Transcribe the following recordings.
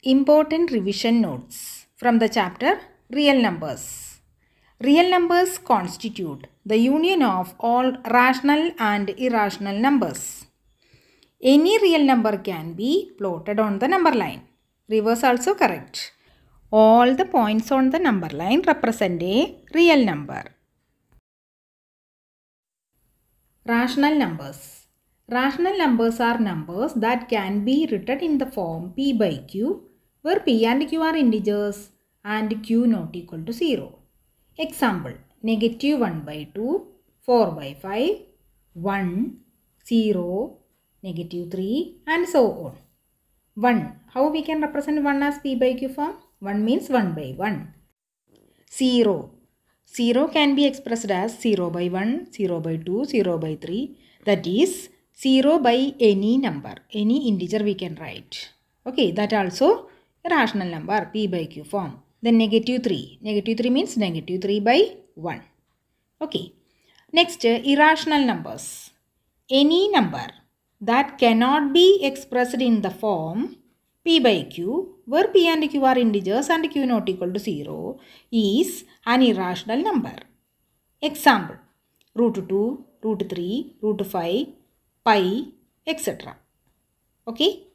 Important revision notes from the chapter Real Numbers. Real numbers constitute the union of all rational and irrational numbers. Any real number can be plotted on the number line. Reverse also correct. All the points on the number line represent a real number. Rational numbers. Rational numbers are numbers that can be written in the form p by q, where p and q are integers and q not equal to 0. Example, negative 1 by 2, 4 by 5, 1, 0, negative 3 and so on. 1. How we can represent 1 as p by q form? 1 means 1 by 1. 0. 0 can be expressed as 0 by 1, 0 by 2, 0 by 3. That is 0 by any number, any integer we can write. Okay, that also a rational number, p by q form. Then negative 3. Negative 3 means negative 3 by 1. Okay. Next, irrational numbers. Any number that cannot be expressed in the form p by q, where p and q are integers and q not equal to 0, is an irrational number. Example, root 2, root 3, root 5, pi, etc. Okay.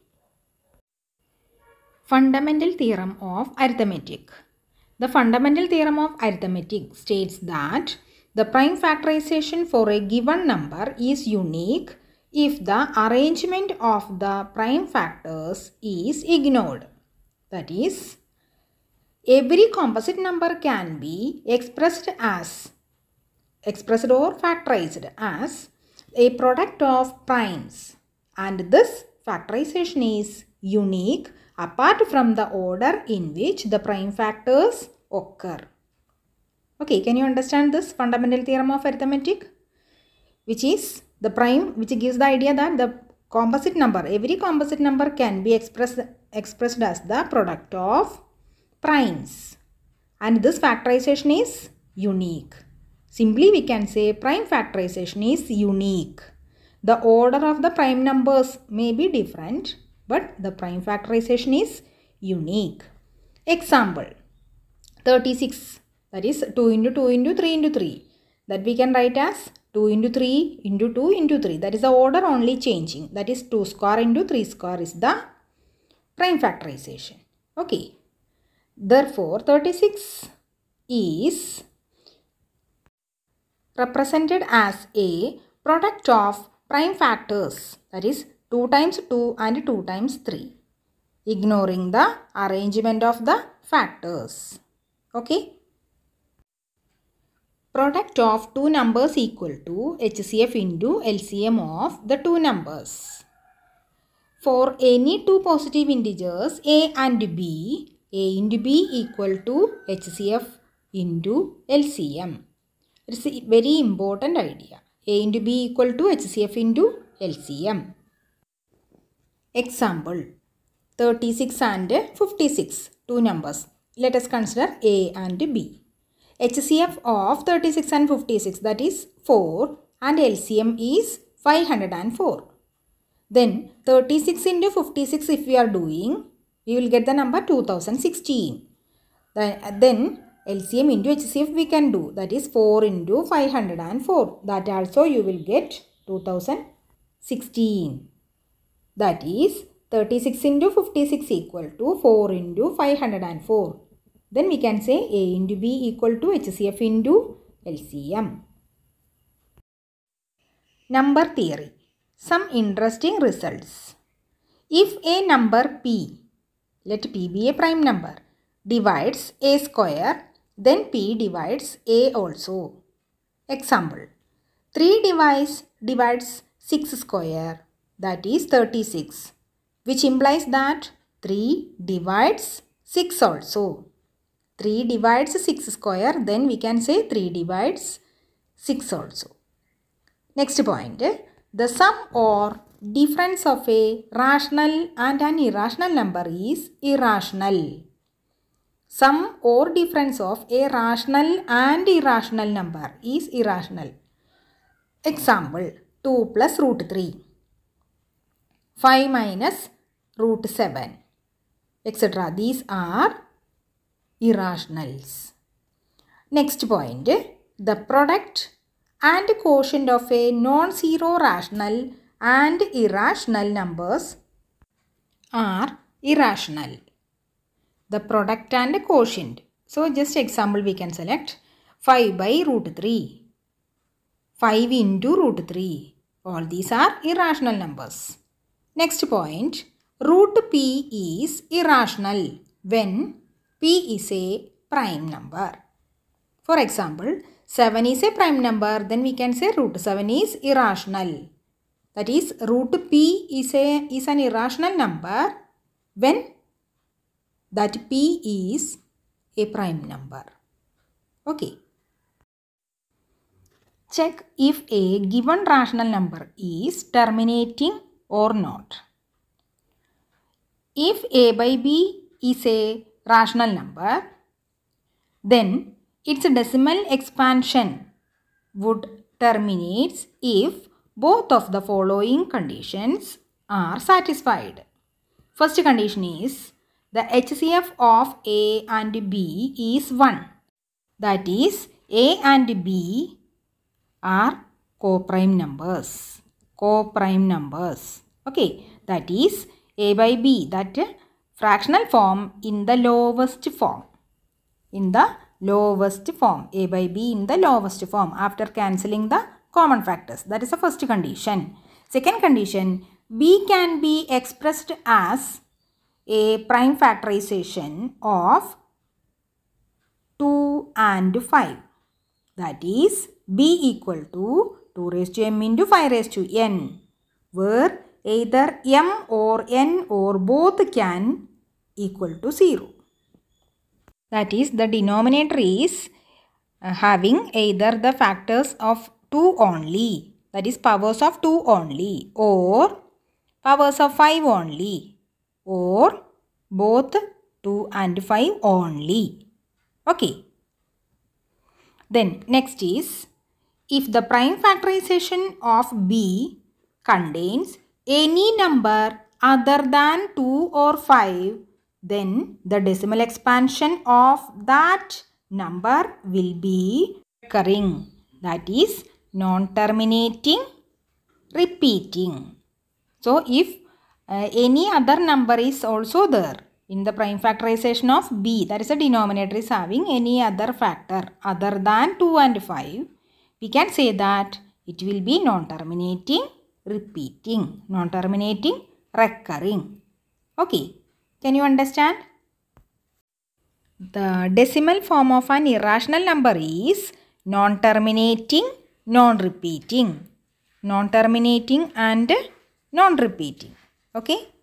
Fundamental theorem of arithmetic. The fundamental theorem of arithmetic states that the prime factorization for a given number is unique if the arrangement of the prime factors is ignored. That is, every composite number can be expressed or factorized as a product of primes, and this factorization is unique apart from the order in which the prime factors occur. Okay, can you understand this fundamental theorem of arithmetic? Which is the prime, which gives the idea that the composite number, every composite number can be expressed as the product of primes, and this factorization is unique. Simply we can say prime factorization is unique. The order of the prime numbers may be different, but the prime factorization is unique. Example, 36, that is 2 into 2 into 3 into 3. That we can write as 2 into 3 into 2 into 3. That is the order only changing. That is 2 square into 3 square is the prime factorization. Okay. Therefore, 36 is represented as a product of prime factors, that is 2 times 2 and 2 times 3, ignoring the arrangement of the factors. Okay. Product of two numbers equal to HCF into LCM of the two numbers. For any two positive integers a and b, a into b equal to HCF into LCM. It's a very important idea. A into b equal to HCF into LCM. Example, 36 and 56, two numbers. Let us consider a and b. HCF of 36 and 56, that is 4, and LCM is 504. Then 36 into 56 if we are doing, we will get the number 2016. Then LCM into HCF we can do, that is 4 into 504. That also you will get 2016. That is 36 into 56 equal to 4 into 504. Then we can say A into B equal to HCF into LCM. Number theory. Some interesting results. If a number p, let p be a prime number, divides a square, then p divides a also. Example, 3 divides 6 square, that is 36, which implies that 3 divides 6 also. 3 divides 6 square, then we can say 3 divides 6 also. Next point, the sum or difference of a rational and an irrational number is irrational. Sum or difference of a rational and irrational number is irrational. Example, 2 plus root 3, 5 minus root 7. etc. These are irrationals. Next point, the product and quotient of a non-zero rational and irrational numbers are irrational. The product and quotient. So just example we can select 5 by root 3. 5 into root 3. All these are irrational numbers. Next point, root p is irrational when p is a prime number. For example, 7 is a prime number, then we can say root 7 is irrational. That is, root p is an irrational number when that p is a prime number. Okay. Check if a given rational number is terminating or not. If a by b is a rational number, then its decimal expansion would terminate if both of the following conditions are satisfied. First condition is the HCF of a and b is 1. That is, a and b are co-prime numbers. Co-prime numbers. Okay, that is a by b, that fractional form in the lowest form. In the lowest form. A by b in the lowest form after cancelling the common factors. That is the first condition. Second condition, b can be expressed as a prime factorization of 2 and 5. That is, b equal to 2 raised to m into 5 raised to n, where either m or n or both can equal to 0. That is, the denominator is having either the factors of 2 only, that is powers of 2 only, or powers of 5 only, or both 2 and 5 only. Okay. Then next is, if the prime factorization of b contains any number other than 2 or 5, then the decimal expansion of that number will be recurring. That is, non-terminating, repeating. So, if any other number is also there in the prime factorization of b, that is the denominator is having any other factor other than 2 and 5, we can say that it will be non-terminating, repeating, non-terminating, recurring. Okay, can you understand? The decimal form of an irrational number is non-terminating, non-repeating. Non-terminating and non-repeating. Okay.